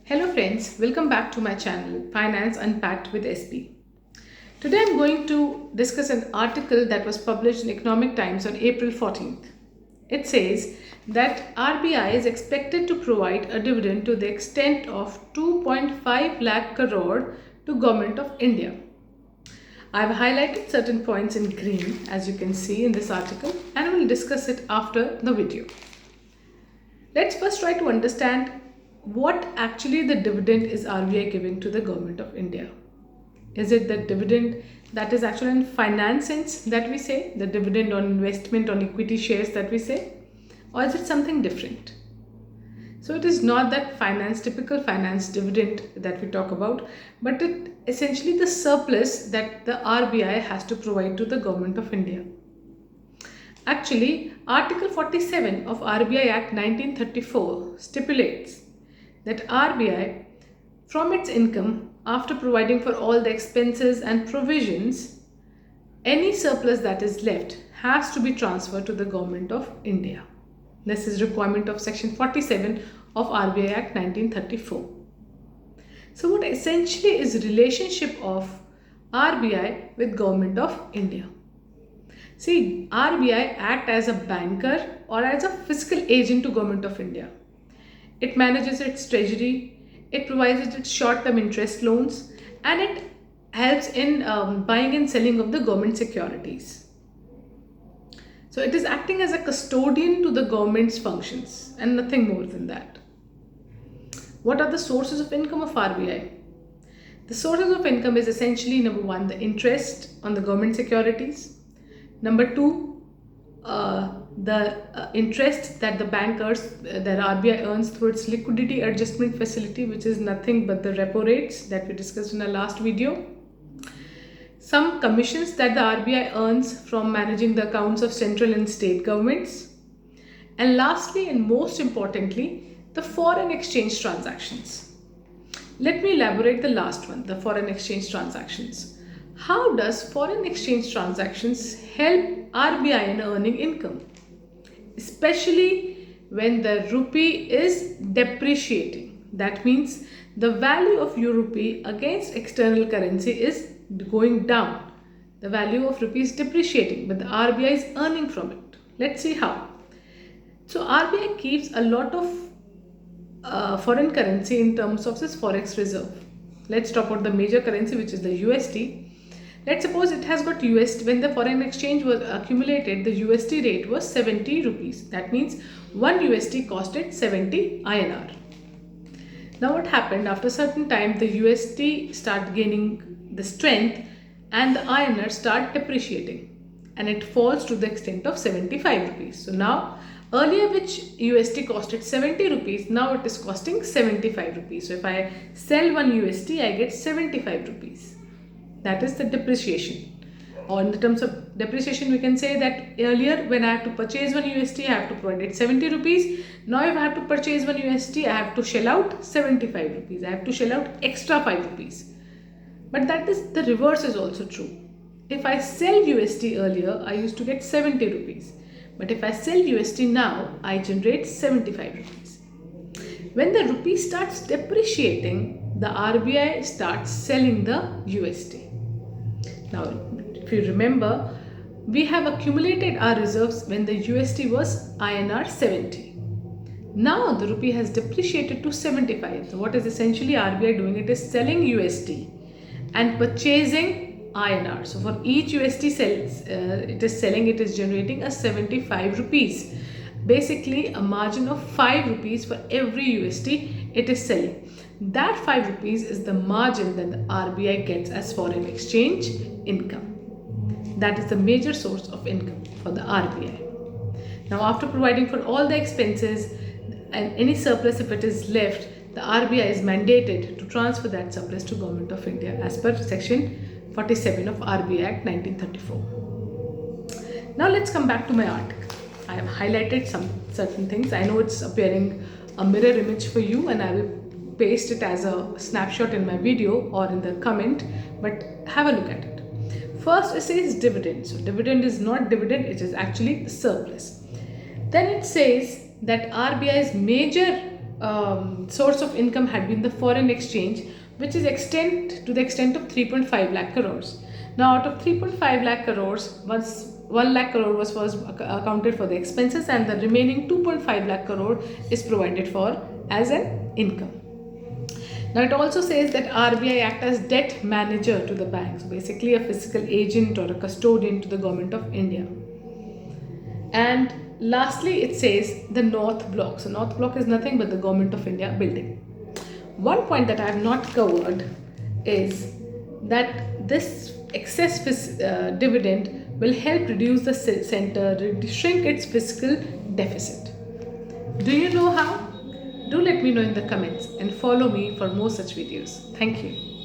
Hello friends, welcome back to my channel Finance Unpacked with SP. Today I'm going to discuss an article that was published in Economic Times on April 14th. It says that RBI is expected to provide a dividend to the extent of 2.5 lakh crore to Government of India. I've highlighted certain points in green as you can see in this article and I will discuss it after the video. Let's first try to understand what actually the dividend is RBI giving to the Government of India. Is it the dividend that is actually in finance sense that we say, the dividend on investment on equity shares that we say, or is it something different? So it is not that typical finance dividend that we talk about, but it essentially the surplus that the RBI has to provide to the Government of India. Actually, Article 47 of RBI Act 1934 stipulates that RBI, from its income, after providing for all the expenses and provisions, any surplus that is left has to be transferred to the Government of India. This is requirement of Section 47 of RBI Act 1934. So what essentially is the relationship of RBI with Government of India? See, RBI act as a banker or as a fiscal agent to Government of India. It manages its treasury, it provides its short-term interest loans, and it helps in buying and selling of the government securities. So it is acting as a custodian to the government's functions and nothing more than that. What are the sources of income of RBI? The sources of income is essentially number one, the interest on the government securities. Number two, the interest that the bankers, that RBI earns through its liquidity adjustment facility, which is nothing but the repo rates that we discussed in our last video. Some commissions that the RBI earns from managing the accounts of central and state governments. And lastly and most importantly, the foreign exchange transactions. Let me elaborate the last one, the foreign exchange transactions. How does foreign exchange transactions help RBI in earning income? Especially when the rupee is depreciating. That means the value of your rupee against external currency is going down. The value of rupee is depreciating, but the RBI is earning from it. Let's see how. So RBI keeps a lot of foreign currency in terms of this forex reserve. Let's talk about the major currency, which is the USD. Let's suppose it has got USD. When the foreign exchange was accumulated, the USD rate was 70 rupees. That means 1 USD costed 70 INR. Now what happened? After a certain time, the USD start gaining the strength and the INR start depreciating. And it falls to the extent of 75 rupees. So now, earlier which USD costed 70 rupees, now it is costing 75 rupees. So if I sell 1 USD, I get 75 rupees. That is the depreciation. Or in the terms of depreciation, we can say that earlier when I have to purchase 1 USD, I have to provide it 70 rupees. Now if I have to purchase 1 USD, I have to shell out 75 rupees. I have to shell out extra 5 rupees. But that is the reverse is also true. If I sell USD earlier, I used to get 70 rupees. But if I sell USD now, I generate 75 rupees. When the rupee starts depreciating, the RBI starts selling the USD. Now, if you remember, we have accumulated our reserves when the USD was INR 70. Now the rupee has depreciated to 75. So what is essentially RBI doing? It is selling USD and purchasing INR. So for each USD it is generating a 75 rupees. Basically a margin of 5 rupees for every USD it is selling. That 5 rupees is the margin that the RBI gets as foreign exchange income. That is the major source of income for the RBI. Now after providing for all the expenses and any surplus if it is left, the RBI is mandated to transfer that surplus to Government of India as per Section 47 of RBI Act 1934. Now let's come back to my article. I have highlighted some certain things. I know it's appearing a mirror image for you and I will paste it as a snapshot in my video or in the comment, but have a look at it. First it says dividend. So dividend is not dividend, it is actually surplus. Then it says that RBI's major source of income had been the foreign exchange, which is extent to the extent of 3.5 lakh crores. Now, out of 3.5 lakh crores, once 1 lakh crore was first accounted for the expenses, and the remaining 2.5 lakh crore is provided for as an income. Now, it also says that RBI act as debt manager to the banks, basically a fiscal agent or a custodian to the government of India. And lastly, it says the North Block. So, North Block is nothing but the Government of India building. One point that I have not covered is that this excess dividend will help reduce the center, shrink its fiscal deficit. Do you know how? Do let me know in the comments and follow me for more such videos. Thank you.